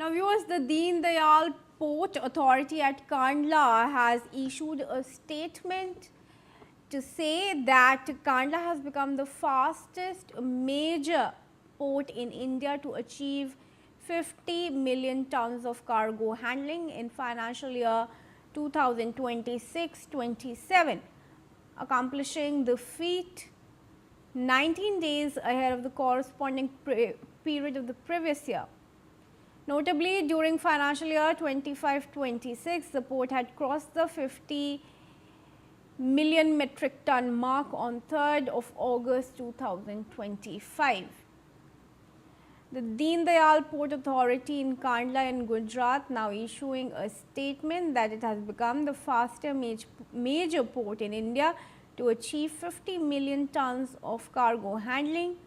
Now viewers, the Deendayal Port Authority at Kandla has issued a statement to say that Kandla has become the fastest major port in India to achieve 50 million tons of cargo handling in financial year 2026-27, accomplishing the feat 19 days ahead of the corresponding period of the previous year. Notably, during financial year 25-26, the port had crossed the 50 million metric ton mark on 3rd of August 2025. The Deendayal Port Authority in Kandla in Gujarat now issuing a statement that it has become the fastest major port in India to achieve 50 million tons of cargo handling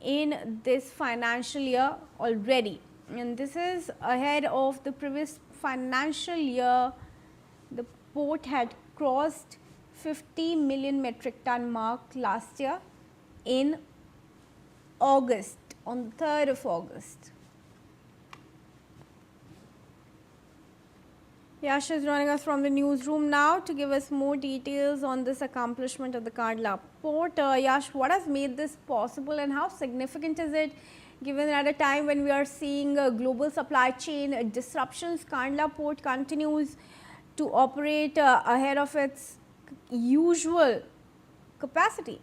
in this financial year already. And this is ahead of the previous financial year. The port had crossed 50 million metric ton mark last year in August, on the 3rd of August. Yash is joining us from the newsroom now to give us more details on this accomplishment of the Kandla port. Yash, what has made this possible and how significant is it, given at a time when we are seeing global supply chain disruptions? Kandla port continues to operate ahead of its usual capacity.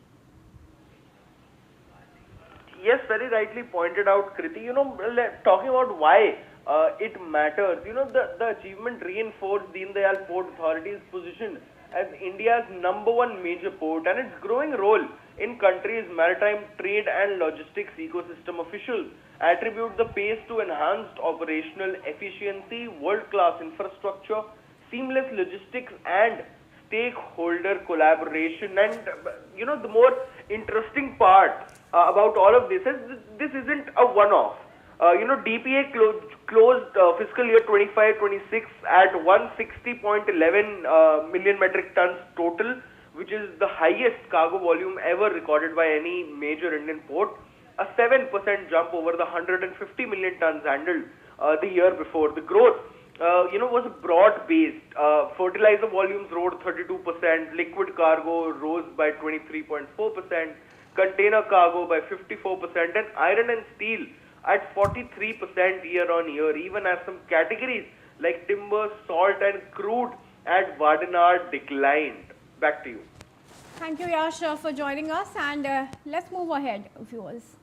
Yes, very rightly pointed out, Kriti. Talking about why it matters, the achievement reinforced Deendayal Port Authority's position as India's #1 major port and its growing role in country's maritime trade and logistics ecosystem. Officials attribute the pace to enhanced operational efficiency, world-class infrastructure, seamless logistics and stakeholder collaboration. And the more interesting part about all of this is this isn't a one-off. DPA closed fiscal year 25-26 at 160.11 million metric tons total, which is the highest cargo volume ever recorded by any major Indian port, a 7% jump over the 150 million tons handled the year before. The growth was broad-based. Fertilizer volumes rose 32%, liquid cargo rose by 23.4%, container cargo by 54%, and iron and steel at 43% year-on-year, even as some categories like timber, salt and crude at Vadinard declined. Back to you. Thank you, Yash, for joining us, and let's move ahead, viewers.